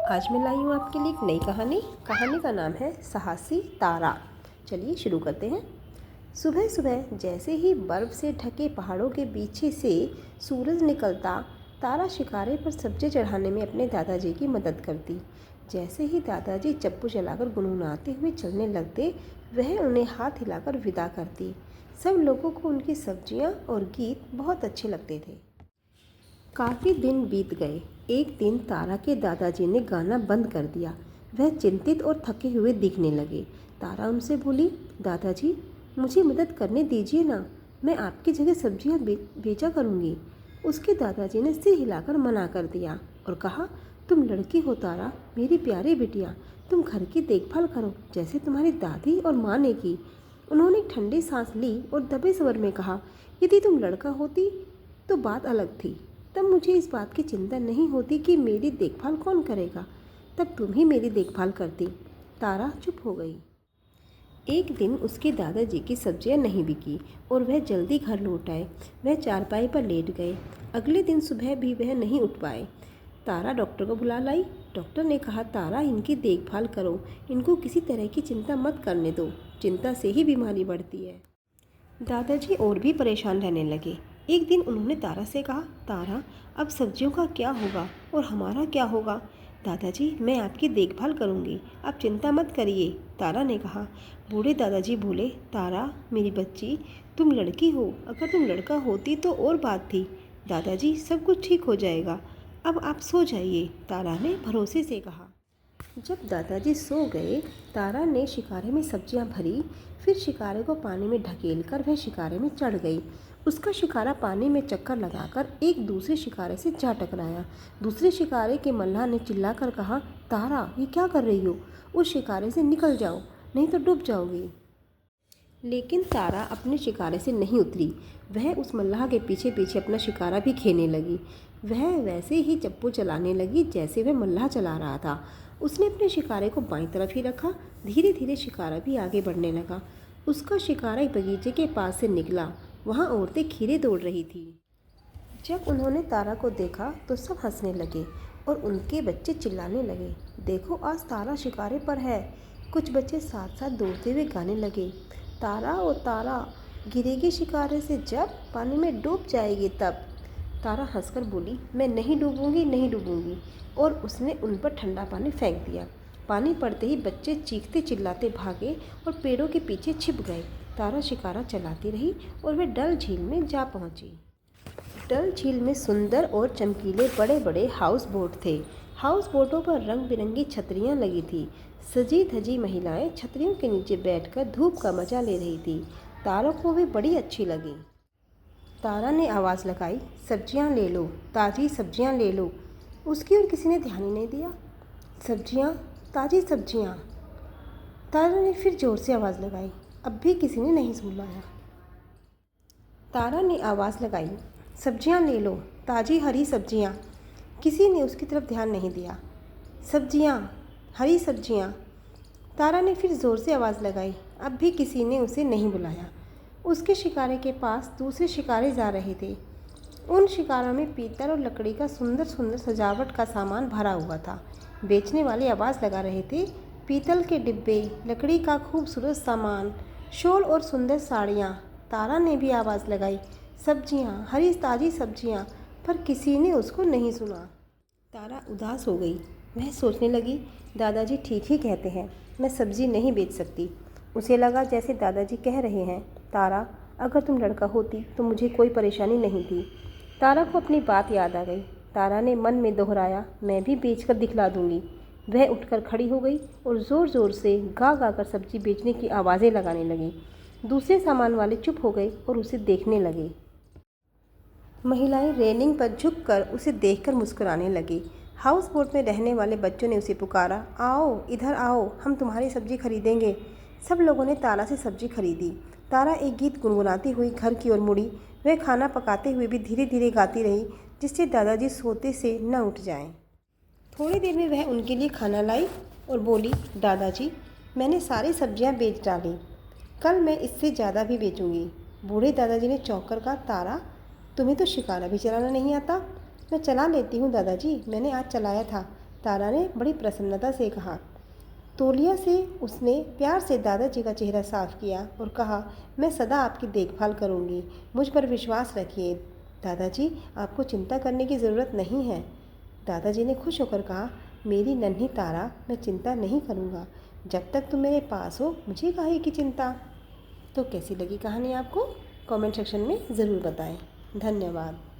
आज मैं लाई हूँ आपके लिए एक नई कहानी। कहानी का नाम है साहसी तारा। चलिए शुरू करते हैं। सुबह सुबह जैसे ही बर्फ़ से ढके पहाड़ों के पीछे से सूरज निकलता, तारा शिकारे पर सब्ज़ी चढ़ाने में अपने दादाजी की मदद करती। जैसे ही दादाजी चप्पू चलाकर गुनगुनाते हुए चलने लगते, वह उन्हें हाथ हिलाकर विदा करती। सब लोगों को उनकी सब्जियाँ और गीत बहुत अच्छे लगते थे। काफ़ी दिन बीत गए। एक दिन तारा के दादाजी ने गाना बंद कर दिया। वह चिंतित और थके हुए दिखने लगे। तारा उनसे बोली, दादाजी मुझे मदद करने दीजिए ना, मैं आपकी जगह सब्जियां बेचा करूंगी। उसके दादाजी ने सिर हिलाकर मना कर दिया और कहा, तुम लड़की हो तारा, मेरी प्यारी बिटिया, तुम घर की देखभाल करो जैसे तुम्हारी दादी और माँ ने की। उन्होंने एक ठंडी सांस ली और दबे स्वर में कहा, यदि तुम लड़का होती तो बात अलग थी। तब मुझे इस बात की चिंता नहीं होती कि मेरी देखभाल कौन करेगा, तब तुम ही मेरी देखभाल करती। तारा चुप हो गई। एक दिन उसके दादाजी की सब्जियां नहीं बिकी और वह जल्दी घर लौट आए। वह चारपाई पर लेट गए। अगले दिन सुबह भी वह नहीं उठ पाए। तारा डॉक्टर को बुला लाई। डॉक्टर ने कहा, तारा इनकी देखभाल करो, इनको किसी तरह की चिंता मत करने दो, चिंता से ही बीमारी बढ़ती है। दादाजी और भी परेशान रहने लगे। एक दिन उन्होंने तारा से कहा, तारा अब सब्जियों का क्या होगा और हमारा क्या होगा। दादाजी मैं आपकी देखभाल करूंगी, आप चिंता मत करिए, तारा ने कहा। बूढ़े दादाजी बोले, तारा मेरी बच्ची, तुम लड़की हो, अगर तुम लड़का होती तो और बात थी। दादाजी सब कुछ ठीक हो जाएगा, अब आप सो जाइए, तारा ने भरोसे से कहा। जब दादाजी सो गए, तारा ने शिकारे में सब्जियां भरी। फिर शिकारे को पानी में ढकेलकर वह शिकारे में चढ़ गई। उसका शिकारा पानी में चक्कर लगाकर एक दूसरे शिकारे से जा टकराया। दूसरे शिकारे के मल्लाह ने चिल्लाकर कहा, तारा ये क्या कर रही हो, उस शिकारे से निकल जाओ, नहीं तो डूब जाओगी। लेकिन तारा अपने शिकारे से नहीं उतरी। वह उस मल्लाह के पीछे पीछे अपना शिकारा भी खेने लगी। वह वैसे ही चप्पू चलाने लगी जैसे वह मल्लाह चला रहा था। उसने अपने शिकारे को बाईं तरफ ही रखा। धीरे धीरे शिकारा भी आगे बढ़ने लगा। उसका शिकारा एक बगीचे के पास से निकला। वहाँ औरतें खीरे तोड़ रही थी। जब उन्होंने तारा को देखा तो सब हंसने लगे और उनके बच्चे चिल्लाने लगे, देखो आज तारा शिकारे पर है। कुछ बच्चे साथ साथ दौड़ते हुए गाने लगे, तारा ओ तारा गिरेगी शिकारे से जब, पानी में डूब जाएगी तब। तारा हंसकर बोली, मैं नहीं डूबूंगी, नहीं डूबूंगी, और उसने उन पर ठंडा पानी फेंक दिया। पानी पड़ते ही बच्चे चीखते चिल्लाते भागे और पेड़ों के पीछे छिप गए। तारा शिकारा चलाती रही और वह डल झील में जा पहुंची। डल झील में सुंदर और चमकीले बड़े बड़े हाउस बोट थे। हाउस बोटों पर रंग बिरंगी छतरियां लगी थी। सजी धजी महिलाएं छतरियों के नीचे बैठकर धूप का मजा ले रही थी। तारा को वे बड़ी अच्छी लगी। तारा ने आवाज़ लगाई, सब्जियां ले लो, ताज़ी सब्जियां ले लो। उसकी ओर किसी ने ध्यान ही नहीं दिया। सब्जियां, ताज़ी सब्जियां। तारा ने फिर जोर से आवाज़ लगाई। अब भी किसी ने नहीं सुनाया। तारा ने आवाज़ लगाई, सब्जियां ले लो, ताज़ी हरी सब्जियां। किसी ने उसकी तरफ ध्यान नहीं दिया। सब्जियां, हरी सब्जियां। तारा ने फिर ज़ोर से आवाज़ लगाई। अब भी किसी ने उसे नहीं बुलाया। उसके शिकारे के पास दूसरे शिकारे जा रहे थे। उन शिकारों में पीतल और लकड़ी का सुंदर सुंदर सजावट का सामान भरा हुआ था। बेचने वाले आवाज़ लगा रहे थे, पीतल के डिब्बे, लकड़ी का खूबसूरत सामान, शॉल और सुंदर साड़ियाँ। तारा ने भी आवाज़ लगाई, सब्जियाँ, हरी ताज़ी सब्जियाँ, पर किसी ने उसको नहीं सुना। तारा उदास हो गई। वह सोचने लगी, दादाजी ठीक ही कहते हैं, मैं सब्ज़ी नहीं बेच सकती। उसे लगा जैसे दादाजी कह रहे हैं, तारा अगर तुम लड़का होती तो मुझे कोई परेशानी नहीं थी। तारा को अपनी बात याद आ गई। तारा ने मन में दोहराया, मैं भी बेचकर दिखला दूंगी। वह उठकर खड़ी हो गई और ज़ोर ज़ोर से गा गा कर सब्जी बेचने की आवाज़ें लगाने लगी। दूसरे सामान वाले चुप हो गए और उसे देखने लगे। महिलाएं रेलिंग पर झुककर उसे देखकर मुस्कुराने लगी। हाउस बोट में रहने वाले बच्चों ने उसे पुकारा, आओ इधर आओ, हम तुम्हारी सब्जी खरीदेंगे। सब लोगों ने तारा से सब्जी खरीदी। तारा एक गीत गुनगुनाती हुई घर की ओर मुड़ी। वह खाना पकाते हुए भी धीरे धीरे गाती रही, जिससे दादाजी सोते से न उठ जाएं। थोड़ी देर में वह उनके लिए खाना लाई और बोली, दादाजी मैंने सारी सब्जियां बेच डाली, कल मैं इससे ज़्यादा भी बेचूंगी। बूढ़े दादाजी ने चौंक कर कहा, तारा तुम्हें तो शिकारा भी चलाना नहीं आता। मैं चला लेती हूँ दादाजी, मैंने आज चलाया था। तारा ने बड़ी प्रसन्नता से कहा। तौलिया से उसने प्यार से दादाजी का चेहरा साफ किया और कहा, मैं सदा आपकी देखभाल करूंगी, मुझ पर विश्वास रखिए दादाजी, आपको चिंता करने की ज़रूरत नहीं है। दादाजी ने खुश होकर कहा, मेरी नन्ही तारा, मैं चिंता नहीं करूँगा, जब तक तुम मेरे पास हो मुझे काहे की चिंता। तो कैसी लगी कहानी आपको? कमेंट सेक्शन में ज़रूर बताएं। धन्यवाद।